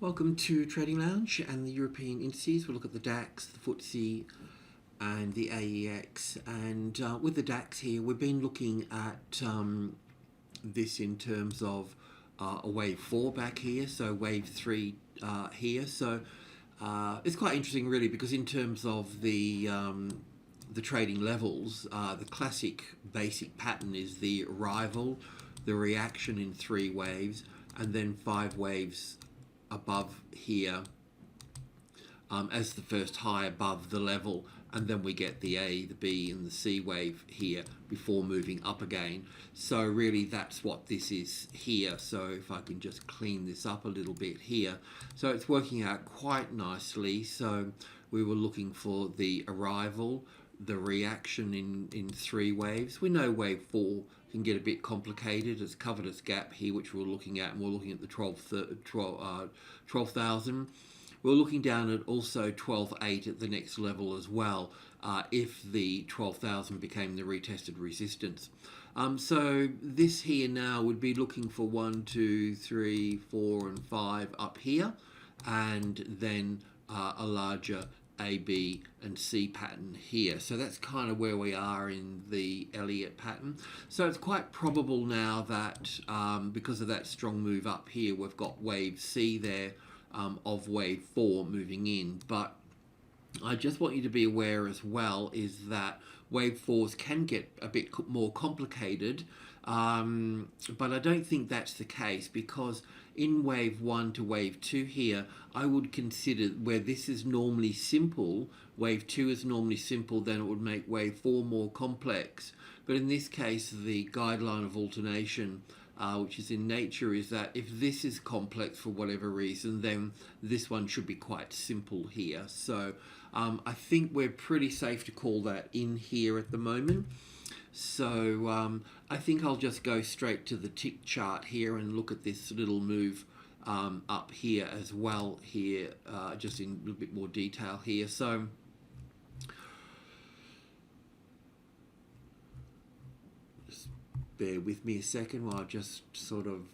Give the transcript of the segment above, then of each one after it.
Welcome to Trading Lounge and the European indices. We'll look at the DAX, the FTSE and the AEX. And with the DAX here, we've been looking at this in terms of a wave 4 back here, so wave 3 here. So it's quite interesting really, because in terms of the trading levels, the classic basic pattern is the arrival, the reaction in 3 waves, and then 5 waves above here as the first high above the level, and then we get the A, the B and the C wave here before moving up again. So really that's what this is here. So if I can just clean this up a little bit here, so it's working out quite nicely. So we were looking for the arrival, the reaction in 3 waves. We know wave 4 can get a bit complicated. It's covered its gap here, which we're looking at, and we're looking at the 12,000. We're looking down at also 12.8 at the next level as well, if the 12,000 became the retested resistance. So this here now would be looking for 1, 2, 3, 4 and 5 up here, and then a larger A, B and C pattern here. So that's kind of where we are in the Elliott pattern. So it's quite probable now that because of that strong move up here, we've got wave C there of wave 4 moving in. But I just want you to be aware as well is that wave 4s can get a bit more complicated, but I don't think that's the case, because in wave 1 to wave 2 here, I would consider where this is normally simple, wave 2 is normally simple, then it would make wave 4 more complex. But in this case, the guideline of alternation, which is in nature, is that if this is complex for whatever reason, then this one should be quite simple here. So I think we're pretty safe to call that in here at the moment. So I think I'll just go straight to the tick chart here and look at this little move up here as well here, just in a little bit more detail here. So just bear with me a second while I just sort of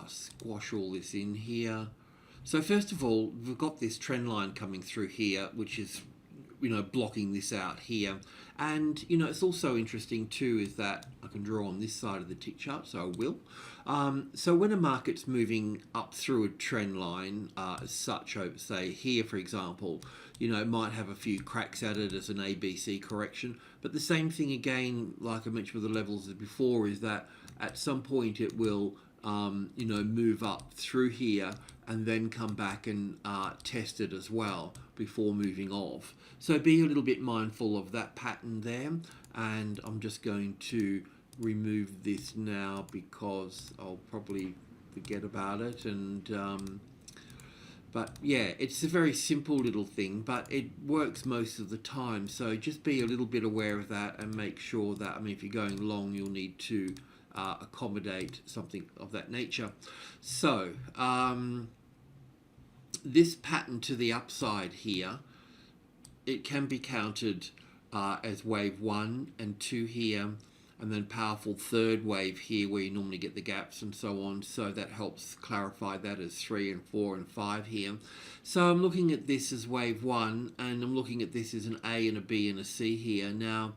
squash all this in here. So first of all, we've got this trend line coming through here, which is, you know, blocking this out here. And, you know, it's also interesting too is that I can draw on this side of the tick chart, so I will. So when a market's moving up through a trend line as such, say here, for example, you know, it might have a few cracks at it as an ABC correction. But the same thing again, like I mentioned with the levels before, is that at some point it will, you know, move up through here and then come back and test it as well before moving off. So be a little bit mindful of that pattern there. And I'm just going to remove this now because I'll probably forget about it. And but yeah, it's a very simple little thing, but it works most of the time. So just be a little bit aware of that and make sure that, I mean, if you're going long, you'll need to accommodate something of that nature. So this pattern to the upside here, it can be counted as wave 1 and 2 here, and then powerful third wave here where you normally get the gaps and so on. So that helps clarify that as 3 and 4 and 5 here. So I'm looking at this as wave 1, and I'm looking at this as an A and a B and a C here. Now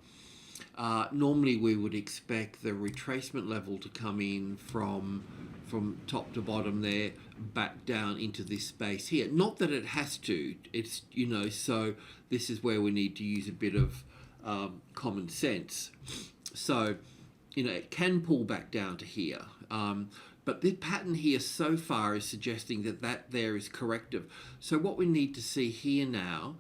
normally we would expect the retracement level to come in from top to bottom there, back down into this space here. Not that it has to, it's, you know, so this is where we need to use a bit of common sense. So, you know, it can pull back down to here. But the pattern here so far is suggesting that there is corrective. So what we need to see here now,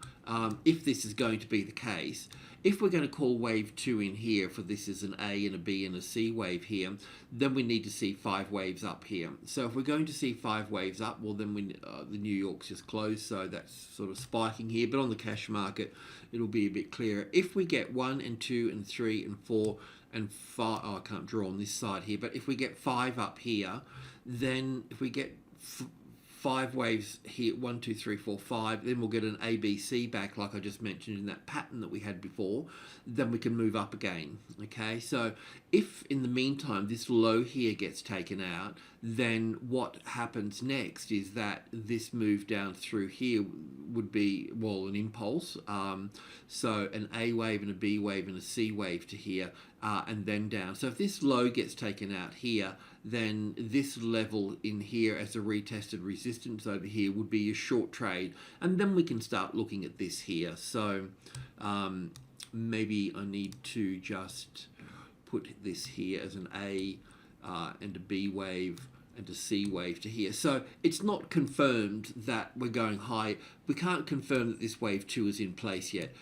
if this is going to be the case, if we're going to call wave 2 in here for this is an A and a B and a C wave here, then we need to see 5 waves up here. So if we're going to see 5 waves up, well then the New York's just closed, so that's sort of spiking here. But on the cash market, it'll be a bit clearer. If we get 1 and 2 and 3 and 4 and 5, oh, I can't draw on this side here, but if we get 5 up here, then if we get 5 waves here, 1, 2, 3, 4, 5, then we'll get an ABC back like I just mentioned in that pattern that we had before, then we can move up again. Okay, so if in the meantime this low here gets taken out, then what happens next is that this move down through here would be, well, an impulse. So an A wave and a B wave and a C wave to here, and then down. So if this low gets taken out here, then this level in here as a retested resistance over here would be a short trade. And then we can start looking at this here. So maybe I need to just put this here as an A and a B wave and a C wave to here. So it's not confirmed that we're going high. We can't confirm that this wave 2 is in place yet.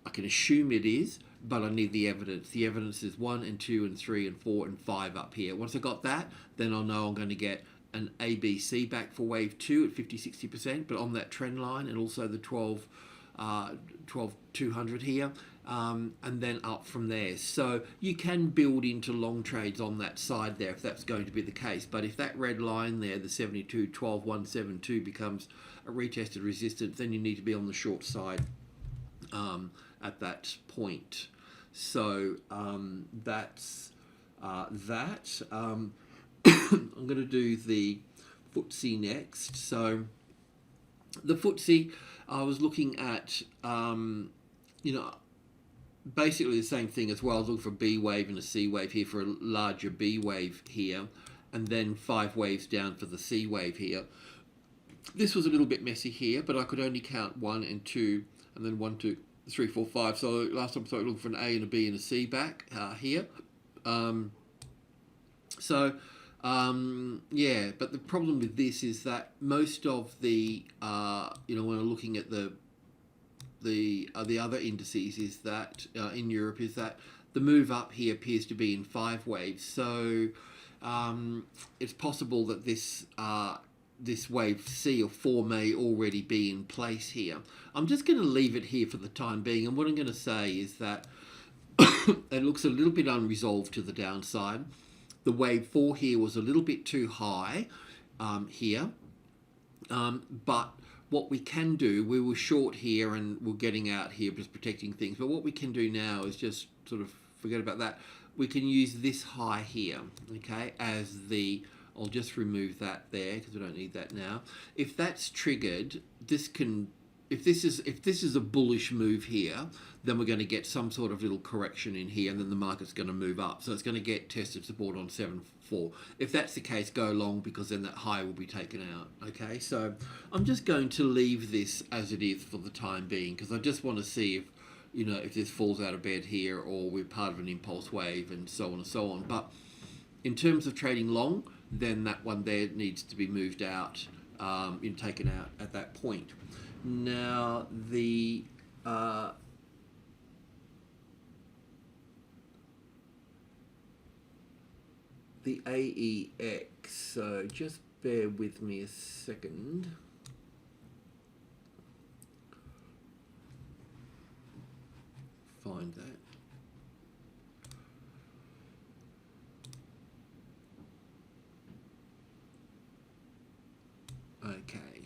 I can assume it is, but I need the evidence. The evidence is 1 and 2 and 3 and 4 and 5 up here. Once I got that, then I'll know I'm going to get an ABC back for wave 2 at 50-60%, but on that trend line, and also the 12-200 here, and then up from there. So you can build into long trades on that side there if that's going to be the case. But if that red line there, the 72-12-172, becomes a retested resistance, then you need to be on the short side at that point. So that's that. I'm going to do the FTSE next. So the FTSE, I was looking at, basically the same thing as well. I was looking for a B wave and a C wave here, for a larger B wave here, and then 5 waves down for the C wave here. This was a little bit messy here, but I could only count 1 and 2, and then 1, 2, 3, 4, 5. So last time I started looking for an A and a B and a C back here. Yeah, but the problem with this is that most of the, when I'm looking at the other indices, is that in Europe, is that the move up here appears to be in 5 waves. So it's possible that this wave C or 4 may already be in place here. I'm just going to leave it here for the time being, and what I'm going to say is that it looks a little bit unresolved to the downside. The wave 4 here was a little bit too high here, but what we can do, we were short here and we're getting out here, just protecting things, but what we can do now is just sort of forget about that. We can use this high here, okay, as the, I'll just remove that there because we don't need that now. If that's triggered, this can, if this is a bullish move here, then we're going to get some sort of little correction in here, and then the market's going to move up. So it's going to get tested support on 7.4. If that's the case, go long, because then that high will be taken out. Okay, so I'm just going to leave this as it is for the time being, because I just want to see if, if this falls out of bed here, or we're part of an impulse wave, and so on and so on. But in terms of trading long, then that one there needs to be moved out, taken out at that point. Now the AEX, so just bear with me a second. Find that. Okay.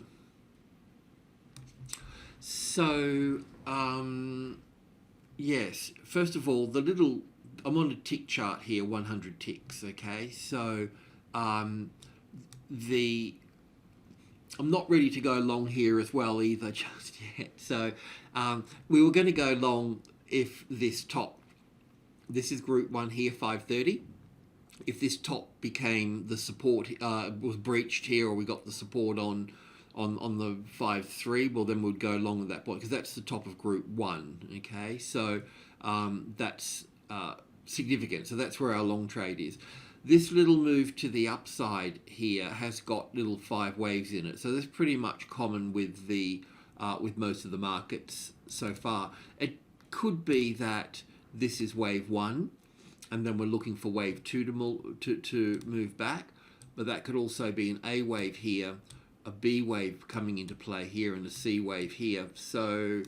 So, yes, first of all, I'm on a tick chart here, 100 ticks, okay? So, I'm not ready to go long here as well either just yet. So, we were going to go long if this is group 1 here, 530. If this top became the support, was breached here, or we got the support on the 5.3, well, then we'd go long at that point, because that's the top of group 1, okay? So that's significant. So that's where our long trade is. This little move to the upside here has got little 5 waves in it. So that's pretty much common with with most of the markets so far. It could be that this is wave 1, and then we're looking for wave 2 to move back. But that could also be an A wave here, a B wave coming into play here, and a C wave here. So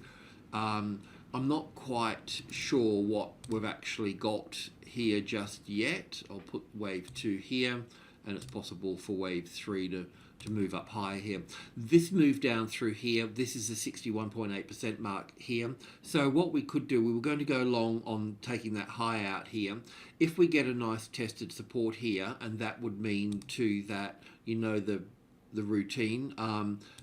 I'm not quite sure what we've actually got here just yet. I'll put wave 2 here, and it's possible for wave 3 to move up higher here. This move down through here, this is the 61.8% mark here. So what we could do, we were going to go long on taking that high out here. If we get a nice tested support here, and that would mean too that, you know, the routine,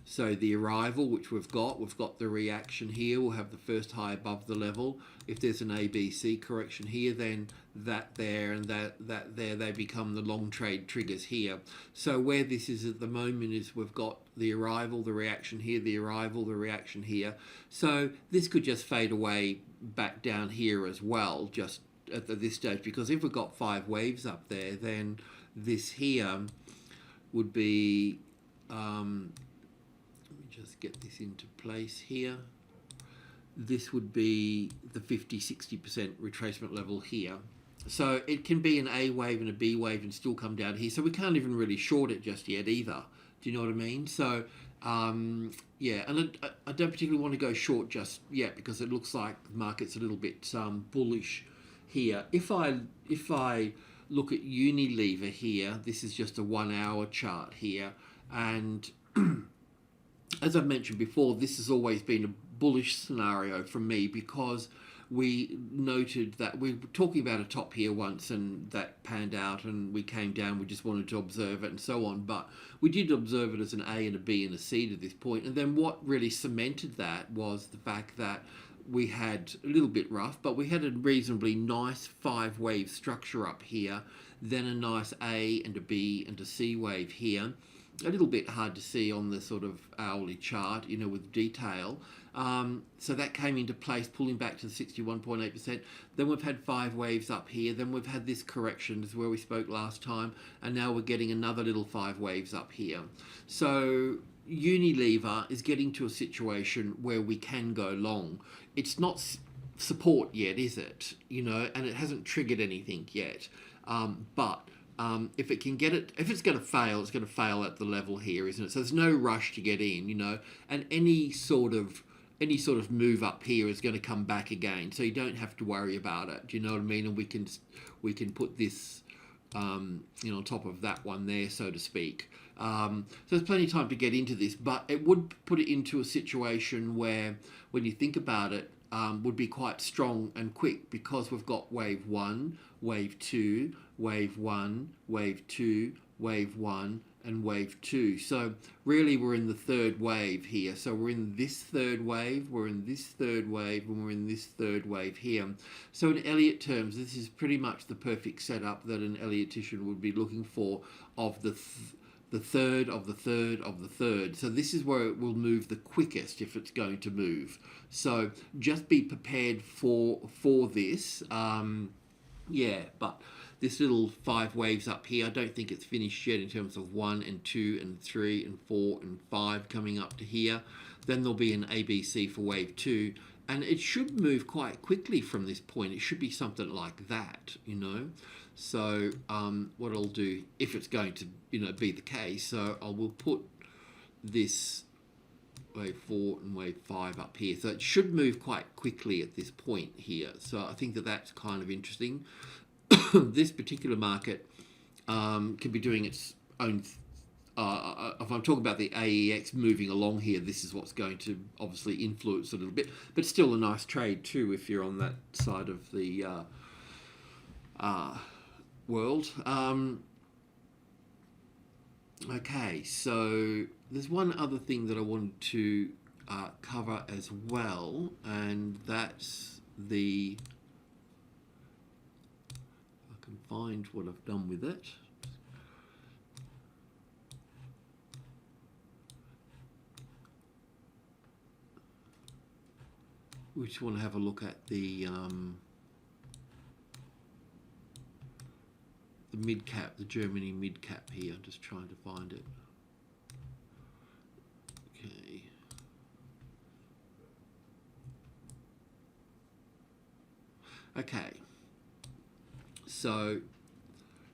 so the arrival, which we've got the reaction here, we'll have the first high above the level. If there's an ABC correction here, then that there and that there, they become the long trade triggers here. So where this is at the moment is we've got the arrival, the reaction here, the arrival, the reaction here. So this could just fade away back down here as well, just at this stage, because if we've got 5 waves up there, then this here would be, let me just get this into place here. This would be the 50-60% retracement level here. So it can be an A wave and a B wave and still come down here. So we can't even really short it just yet either. Do you know what I mean? So yeah, and I don't particularly want to go short just yet because it looks like the market's a little bit bullish here. If I look at Unilever here, this is just a 1 hour chart here, and as I've mentioned before, this has always been a bullish scenario for me because we noted that we were talking about a top here once and that panned out and we came down, we just wanted to observe it and so on, but we did observe it as an A and a B and a C to this point. And then what really cemented that was the fact that we had a little bit rough, but we had a reasonably nice 5 wave structure up here, then a nice A and a B and a C wave here. A little bit hard to see on the sort of hourly chart, you know, with detail. So that came into place, pulling back to the 61.8%. Then we've had 5 waves up here. Then we've had this correction, is where we spoke last time. And now we're getting another little 5 waves up here. So Unilever is getting to a situation where we can go long. It's not support yet, is it? You know, and it hasn't triggered anything yet. But if it can get it, if it's going to fail, it's going to fail at the level here, isn't it? So there's no rush to get in, you know, and any sort of move up here is going to come back again. So you don't have to worry about it. Do you know what I mean? And we can put this, you know, on top of that one there, so to speak. So there's plenty of time to get into this, but it would put it into a situation where, when you think about it, would be quite strong and quick because we've got wave 1, wave 2, wave 1, wave 2, wave 1, and wave 2. So really we're in the 3rd wave here. So we're in this 3rd wave, we're in this 3rd wave, and we're in this 3rd wave here. So in Elliott terms, this is pretty much the perfect setup that an Elliottician would be looking for of the third of the third of the third. So this is where it will move the quickest if it's going to move. So just be prepared for this. Yeah, but this little 5 waves up here, I don't think it's finished yet in terms of 1 and 2 and 3 and 4 and 5 coming up to here. Then there'll be an ABC for wave 2. And it should move quite quickly from this point. It should be something like that, you know. So what I'll do, if it's going to, you know, be the case, so I will put this wave 4 and wave 5 up here. So it should move quite quickly at this point here. So I think that that's kind of interesting. This particular market can be doing its own. If I'm talking about the AEX moving along here, this is what's going to obviously influence a little bit, but still a nice trade too if you're on that side of the world. Okay, so there's one other thing that I wanted to cover as well, and that's the, I can find what I've done with it. We just want to have a look at the mid cap, the Germany mid cap here. I'm just trying to find it. Okay. Okay. So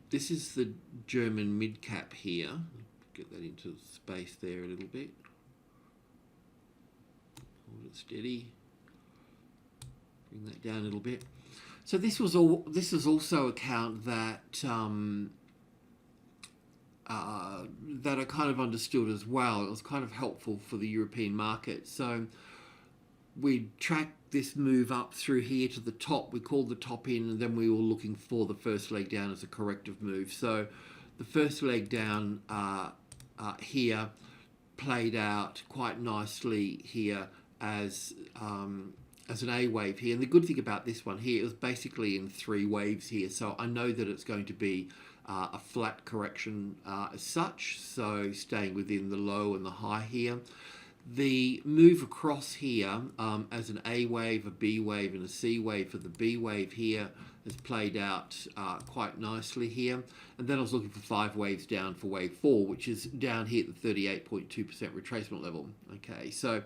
this is the German mid cap here. Get that into space there a little bit. Hold it steady. Bring that down a little bit. So this was all. This is also a count that that are kind of understood as well. It was kind of helpful for the European market. So we tracked this move up through here to the top. We called the top in, and then we were looking for the first leg down as a corrective move. So the first leg down here played out quite nicely here as an A wave here. And the good thing about this one here, it was basically in 3 waves here. So I know that it's going to be a flat correction as such. So staying within the low and the high here. The move across here as an A wave, a B wave, and a C wave for the B wave here has played out quite nicely here. And then I was looking for 5 waves down for wave 4, which is down here at the 38.2% retracement level. Okay, so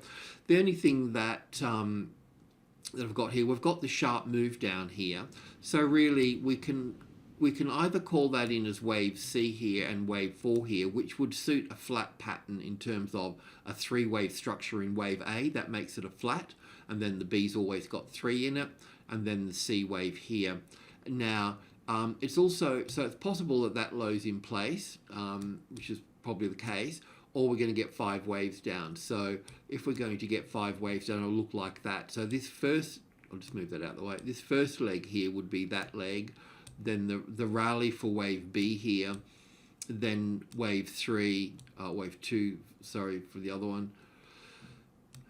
the only thing that I've got here, we've got the sharp move down here. So really we can either call that in as wave C here and wave 4 here, which would suit a flat pattern in terms of a 3-wave structure in wave A. That makes it a flat, and then the B's always got 3 in it, and then the C wave here. Now, it's also, so it's possible that that low's in place, which is probably the case, or we're going to get 5 waves down. So if we're going to get 5 waves down, it'll look like that. So this first, I'll just move that out of the way, this first leg here would be that leg, then the rally for wave B here, then wave 3, wave 2, sorry for the other one,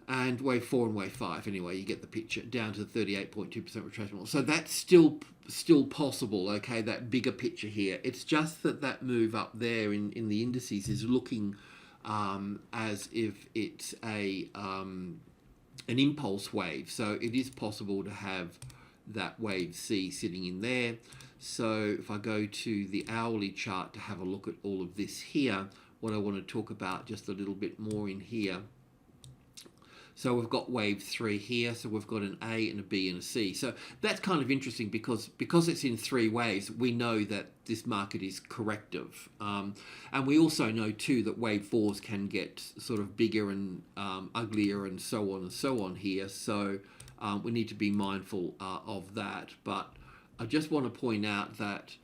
and wave 4 and wave 5. Anyway, you get the picture, down to the 38.2% retracement. So that's still possible, okay, that bigger picture here. It's just that that move up there in the indices is looking as if it's an impulse wave. So it is possible to have that wave C sitting in there. So if I go to the hourly chart to have a look at all of this here, what I want to talk about just a little bit more in here. So we've got wave 3 here, so we've got an A and a B and a C. So that's kind of interesting because it's in 3 waves, we know that this market is corrective. And we also know too that wave 4s can get sort of bigger and uglier and so on here. So we need to be mindful of that. But I just want to point out that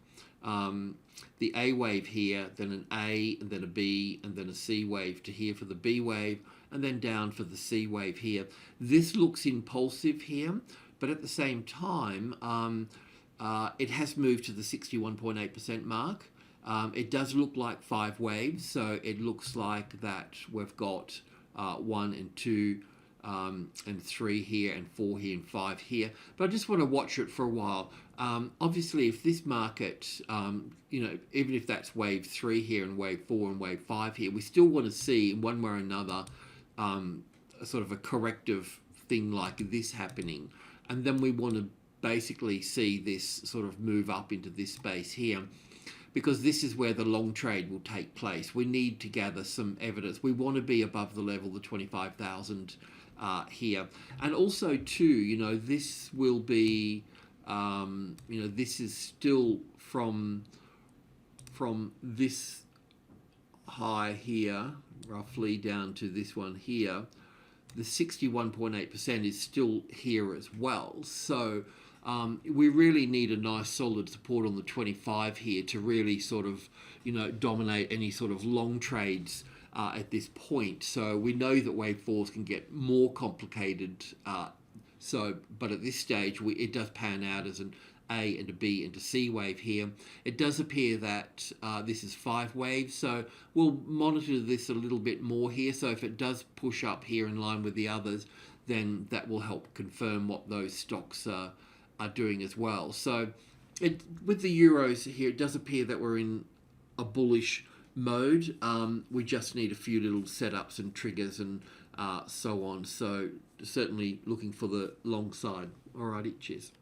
the A wave here, then an A, and then a B, and then a C wave to here for the B wave, and then down for the C wave here. This looks impulsive here, but at the same time, it has moved to the 61.8% mark. It does look like 5 waves, so it looks like that we've got 1 and 2, and 3 here, and 4 here, and 5 here. But I just want to watch it for a while. Obviously, if this market, even if that's wave 3 here, and wave 4 and wave 5 here, we still want to see, in one way or another, sort of a corrective thing like this happening. And then we want to basically see this sort of move up into this space here, because this is where the long trade will take place. We need to gather some evidence. We want to be above the level, the 25,000 here. And also too, this will be, this is still from this high here, roughly down to this one here. The 61.8% is still here as well. So we really need a nice solid support on the 25 here to really sort of, dominate any sort of long trades at this point. So we know that wave 4s can get more complicated. But at this stage, it does pan out as an A and a B and a C wave here. It does appear that this is 5 waves, so we'll monitor this a little bit more here. So if it does push up here in line with the others, then that will help confirm what those stocks are doing as well. So with the euros here, it does appear that we're in a bullish mode. We just need a few little setups and triggers and so on. So certainly looking for the long side. Alrighty, cheers.